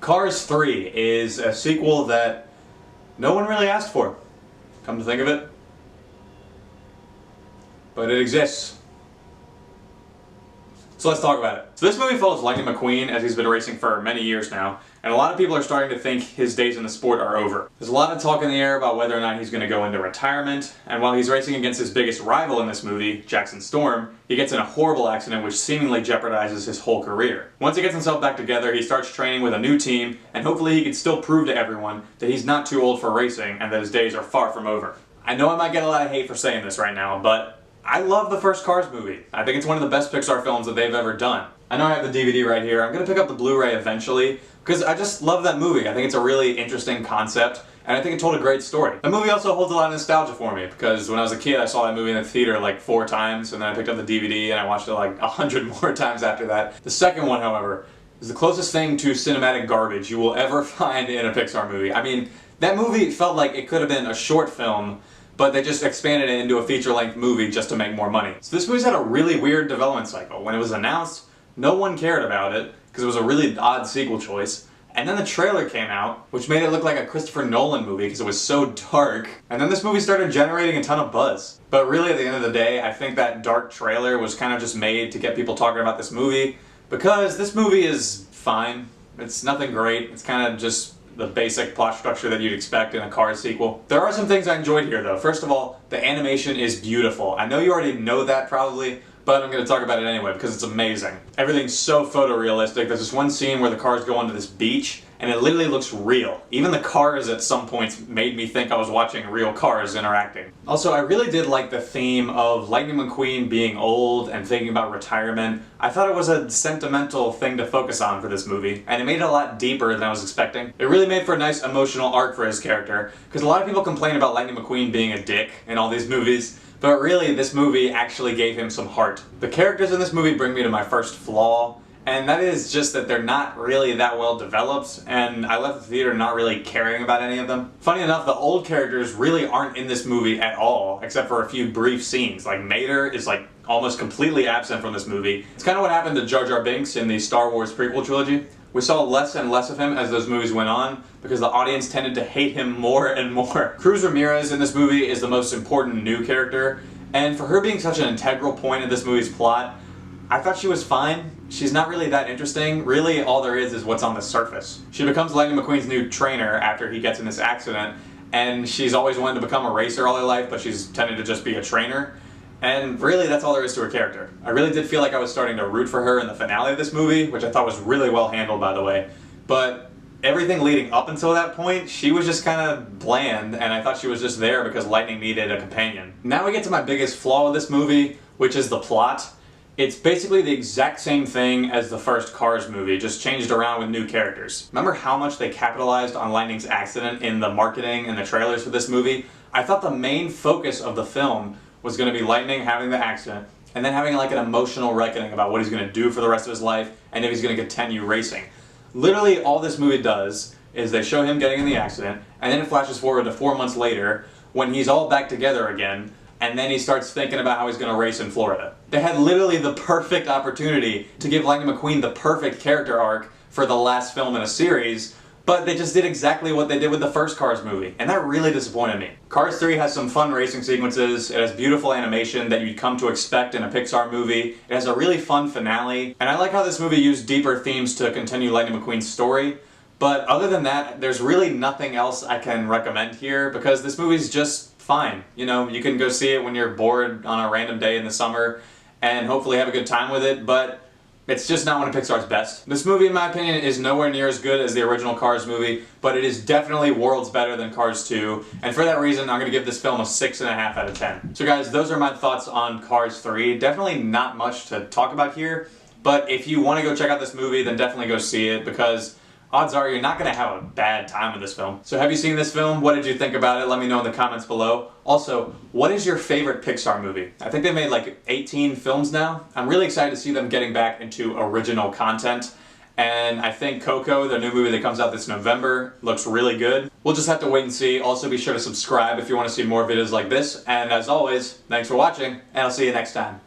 Cars 3 is a sequel that no one really asked for, come to think of it. But it exists. So let's talk about it. So this movie follows Lightning McQueen as he's been racing for many years now, and a lot of people are starting to think his days in the sport are over. There's a lot of talk in the air about whether or not he's going to go into retirement, and while he's racing against his biggest rival in this movie, Jackson Storm, he gets in a horrible accident which seemingly jeopardizes his whole career. Once he gets himself back together, he starts training with a new team, and hopefully he can still prove to everyone that he's not too old for racing and that his days are far from over. I know I might get a lot of hate for saying this right now, but I love the first Cars movie. I think it's one of the best Pixar films that they've ever done. I know I have the DVD right here. I'm going to pick up the Blu-ray eventually because I just love that movie. I think it's a really interesting concept and I think it told a great story. The movie also holds a lot of nostalgia for me because when I was a kid I saw that movie in the theater like 4 times and then I picked up the DVD and I watched it like 100 more times after that. The second one, however, is the closest thing to cinematic garbage you will ever find in a Pixar movie. I mean, that movie felt like it could have been a short film, but they just expanded it into a feature-length movie just to make more money. So this movie's had a really weird development cycle. When it was announced, no one cared about it, because it was a really odd sequel choice. And then the trailer came out, which made it look like a Christopher Nolan movie because it was so dark. And then this movie started generating a ton of buzz. But really at the end of the day, I think that dark trailer was kind of just made to get people talking about this movie, because this movie is fine. It's nothing great. It's kind of just the basic plot structure that you'd expect in a Cars sequel. There are some things I enjoyed here though. First of all, the animation is beautiful. I know you already know that probably, but I'm going to talk about it anyway because it's amazing. Everything's so photorealistic. There's this one scene where the cars go onto this beach and it literally looks real. Even the cars at some points made me think I was watching real cars interacting. Also, I really did like the theme of Lightning McQueen being old and thinking about retirement. I thought it was a sentimental thing to focus on for this movie, and it made it a lot deeper than I was expecting. It really made for a nice emotional arc for his character, because a lot of people complain about Lightning McQueen being a dick in all these movies, but really this movie actually gave him some heart. The characters in this movie bring me to my first flaw, and that is just that they're not really that well developed, and I left the theater not really caring about any of them. Funny enough, the old characters really aren't in this movie at all, except for a few brief scenes. Like Mater is like almost completely absent from this movie. It's kind of what happened to Jar Jar Binks in the Star Wars prequel trilogy. We saw less and less of him as those movies went on because the audience tended to hate him more and more. Cruz Ramirez in this movie is the most important new character, and for her being such an integral point in this movie's plot, I thought she was fine. She's not really that interesting. Really, all there is what's on the surface. She becomes Lightning McQueen's new trainer after he gets in this accident, and she's always wanted to become a racer all her life, but she's tended to just be a trainer. And really, that's all there is to her character. I really did feel like I was starting to root for her in the finale of this movie, which I thought was really well handled, by the way. But everything leading up until that point, she was just kind of bland, and I thought she was just there because Lightning needed a companion. Now we get to my biggest flaw with this movie, which is the plot. It's basically the exact same thing as the first Cars movie, just changed around with new characters. Remember how much they capitalized on Lightning's accident in the marketing and the trailers for this movie? I thought the main focus of the film was going to be Lightning having the accident, and then having like an emotional reckoning about what he's going to do for the rest of his life, and if he's going to continue racing. Literally all this movie does is they show him getting in the accident, and then it flashes forward to 4 months later, when he's all back together again, and then he starts thinking about how he's going to race in Florida. They had literally the perfect opportunity to give Lightning McQueen the perfect character arc for the last film in a series, but they just did exactly what they did with the first Cars movie, and that really disappointed me. Cars 3 has some fun racing sequences, it has beautiful animation that you'd come to expect in a Pixar movie, it has a really fun finale, and I like how this movie used deeper themes to continue Lightning McQueen's story, but other than that, there's really nothing else I can recommend here, because this movie's just fine. You know, you can go see it when you're bored on a random day in the summer and hopefully have a good time with it, but it's just not one of Pixar's best. This movie, in my opinion, is nowhere near as good as the original Cars movie, but it is definitely worlds better than Cars 2, and for that reason, I'm going to give this film a 6.5 out of 10. So guys, those are my thoughts on Cars 3. Definitely not much to talk about here, but if you want to go check out this movie, then definitely go see it, because odds are you're not going to have a bad time with this film. So have you seen this film? What did you think about it? Let me know in the comments below. Also, what is your favorite Pixar movie? I think they've made like 18 films now. I'm really excited to see them getting back into original content. And I think Coco, the new movie that comes out this November, looks really good. We'll just have to wait and see. Also be sure to subscribe if you want to see more videos like this. And as always, thanks for watching, and I'll see you next time.